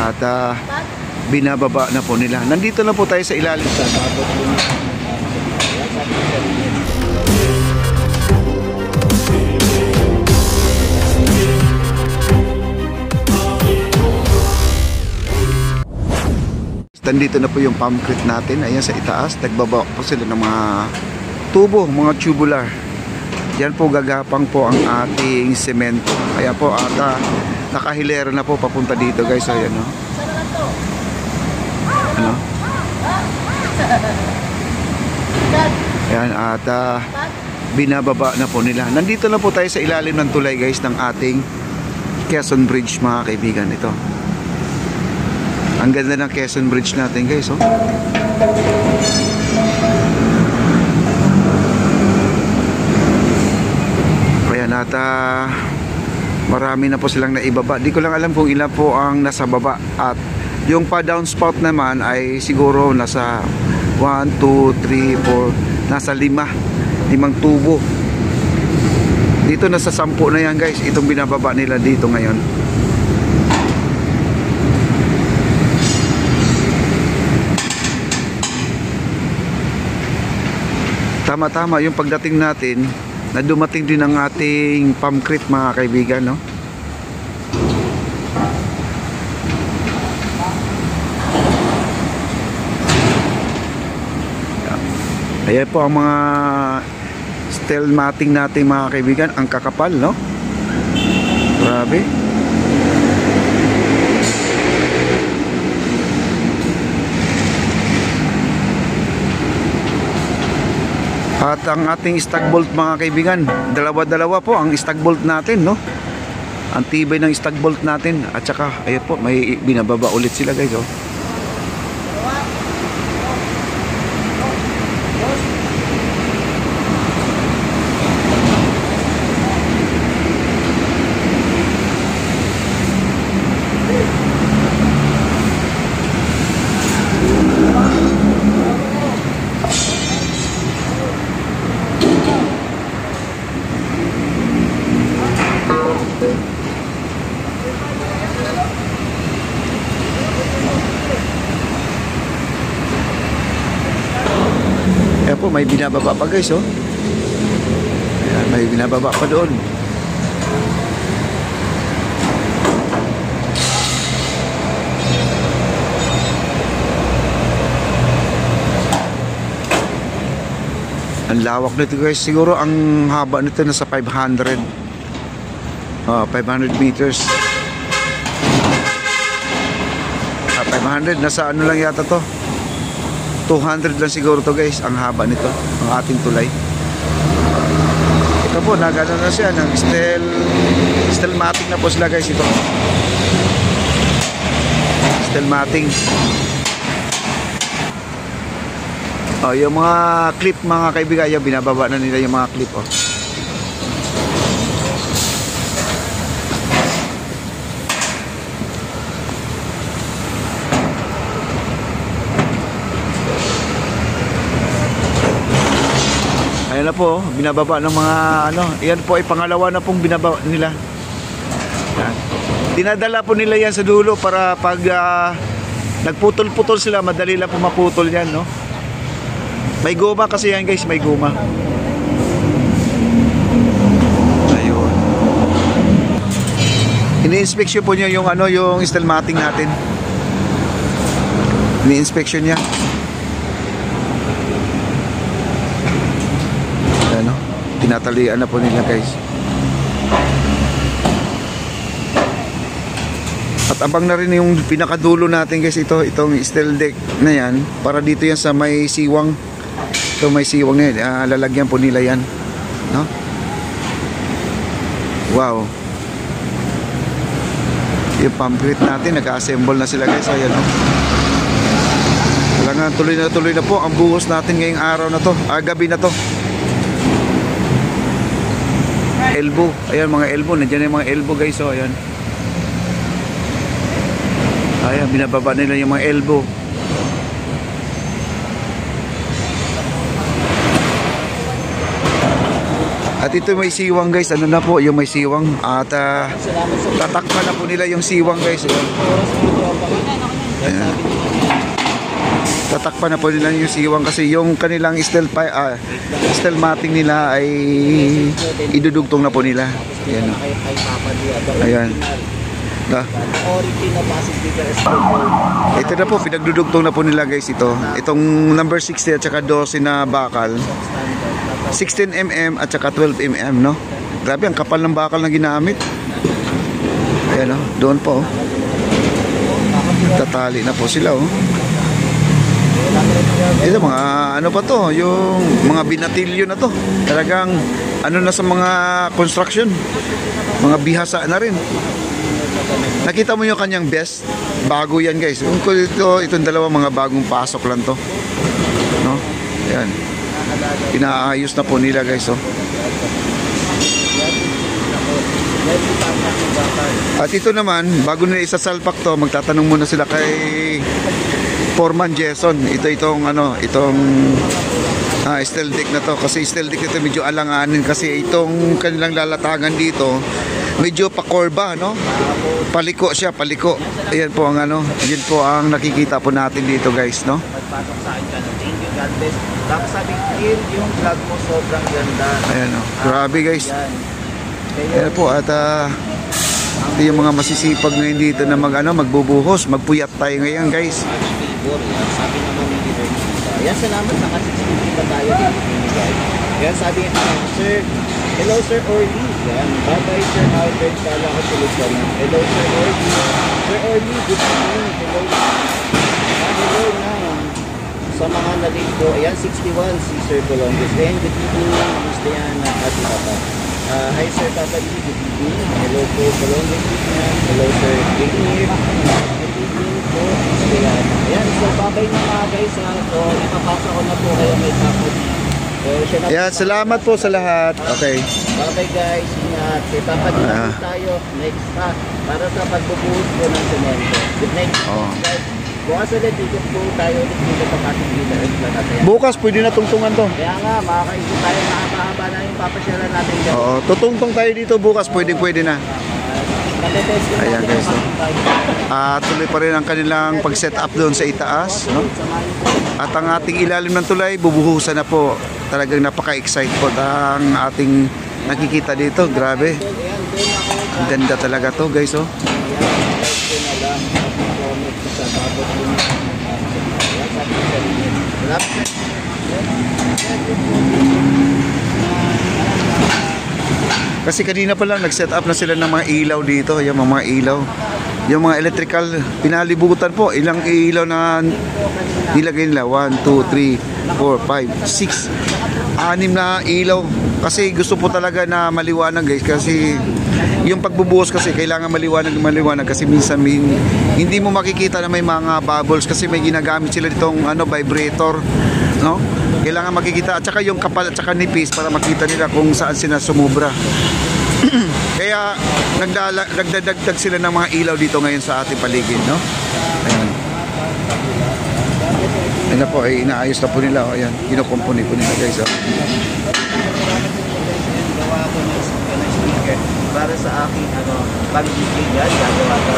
at binababa na po nila. Nandito na po tayo sa ilalim. Nandito na po yung pumpkit natin. Ayan sa itaas, nagbaba po sila ng mga tubo, mga tubular. Yan po gagapang po ang ating semento. Kaya po ata nakahilera na po papunta dito guys. Ayan no. Ano? Ayan at binababa na po nila. Nandito na po tayo sa ilalim ng tulay guys ng ating Quezon Bridge mga kaibigan. Ito. Ang ganda ng Quezon Bridge natin guys. Oh. Ayan at marami na po silang naibaba. Di ko lang alam kung ilan po ang nasa baba. At yung pa downspout naman ay siguro nasa 1, 2, 3, 4 nasa 5 tubo. Dito nasa 10 na yan guys. Itong binababa nila dito ngayon. Tama-tama yung pagdating natin na dumating din ang ating pumpkit mga kaibigan no. Ayan po ang mga steel matting natin mga kaibigan. Ang kakapal no. Grabe. At ang ating stag bolt mga kaibigan, dalawa-dalawa po ang stag bolt natin no. Ang tibay ng stag bolt natin. At saka ayan po may binababa ulit sila guys oh. Ayan po, may binababa pa guys oh. Ayan, may binababa pa doon. Ang lawak nito guys. Siguro ang haba nito nasa 500 meters. 500 nasa ano lang yata to, 200 lang siguro to guys ang haba nito, ang ating tulay. Ito po, nagano na siya ng steel matting na po sila guys. Ito steel matting. Oh, yung mga clip mga kaibigan, yung binababa na nila yung mga clip oh. Ayan na po, binababa ng mga ano. Ayan po ay pangalawa na pong binababa nila. Ayan. Dinadala po nila yan sa dulo para pag nagputol-putol sila, madali lang po maputol yan no. May goma kasi yan guys, may goma. Ayun. Ini-inspection po niya yung ano, yung steel matting natin. Ini-inspection niya. Ano? Tinatalian na po nila guys. At abang na rin yung pinakadulo natin guys, itong steel deck na yan, para dito yan sa may siwang. Ito may siwang yan, lalagyan po nila yan no? Wow. Yung pumpkit natin nag-assemble na sila guys. Ayan no? Kailangan tuloy na po ang buhos natin ngayong araw na to, gabi na to. Elbow, ayan mga elbow, nandiyan yung mga elbow guys oh, ayan. Ayan, binababa nila yung mga elbow. At ito may siwang guys, ano na po, yung may siwang. At tatakpan na po nila yung siwang guys. Ayan. Tatakpan na po nila yung siwang kasi yung kanilang steel matting nila ay idudugtong na po nila. Ayan. Ayan. Ito na po, pinagdudugtong na po nila guys ito. Itong number 60 at saka 12 na bakal. 16mm at saka 12mm, no? Grabe, ang kapal ng bakal na ginamit. Ayan, no? Doon po. Tatali na po sila, oh. Ito mga ano pa to, yung mga binatilyo na to. Talagang ano na sa mga construction. Mga bihasa na rin. Nakita mo yung kanyang best. Bago yan guys. Itong dalawa mga bagong pasok lang to, no? Ayan. Inaayos na po nila guys, oh. At ito naman, bago nila isasalpak to, magtatanong muna sila kay Foreman Jason. Itong steel deck na to. Kasi steel deck ito medyo alanganin kasi itong kanilang lalatangan dito medyo pakorba, no? Paliko siya, paliko. Ayan po ang yun po ang nakikita po natin dito guys, no? Magpasok sa akin ka, thank you, God bless. Tapos sabi, yung vlog mo sobrang ganda. Ayan, no? Grabe guys. Ayan po, at ito yung mga masisipag ngayon dito na magbubuhos, magpuyat tayo ngayon guys. Sabi naman ni Leader Nita, yan salamat sa kasi ba tayo dito guys. Yan sabi nga, sir, hello Sir Orly. Yan, bye-bye Sir Albert, kala ko tuloy ka na. Hello Sir Orly. Sir Orly, good morning. Hello. Hello na. Sa mga nalito, ayan, 61 si Sir Columbus. And good evening, Miss Diana at Papa. Hi Sir Papa D, good evening. Hello po, Columbus. Hello Sir Gaynir. Good evening po, Miss Diana. Ayan, so babay na mga guys. So, ipapasa ko na po kayo may tapos. Ayan, salamat po sa lahat. Okay. Bye guys, ingat. Ipapadala tayo next para sa pagbubuhos po ng semento. Good night guys. Bukas ulit, ikot po tayo ulit dito pa kasing dito. Bukas pwede na tungtungan to. Kaya nga, makakaisip tayo na haba-haba na yung papasyalan natin dyan. Oo, tutungtong tayo dito bukas, pwede na. Ayan guys, no? Tuloy pa rin ang kanilang pag-set up doon sa itaas, no? At ang ating ilalim ng tulay, bubuhusan na po. Talagang napaka-excite po ang ating nakikita dito. Grabe. Ang ganda talaga to guys, oh. Kasi kanina pa lang nag-set up na sila ng mga ilaw dito. Yung mga ilaw, yung mga electrical, pinalibutan po. Ilang ilaw na nilagay nila? 1, 2, 3, 4, 5, 6, 6 na ilaw. Kasi gusto po talaga na maliwanag guys. Kasi yung pagbubuhos kasi kailangan maliwanag kasi minsan hindi mo makikita na may mga bubbles kasi may ginagamit sila ditong vibrator, no? Kailangan makikita at saka yung kapal at saka nipis para makita nila kung saan sila sumubra. Kaya nagdadagdag sila ng mga ilaw dito ngayon sa ating paligid, no? Ayan. Ayan na po, ay inaayos na po nila. Ayan, kinukumpuni po nila guys. Para sa aking pag-ibig yan, gagawa ko.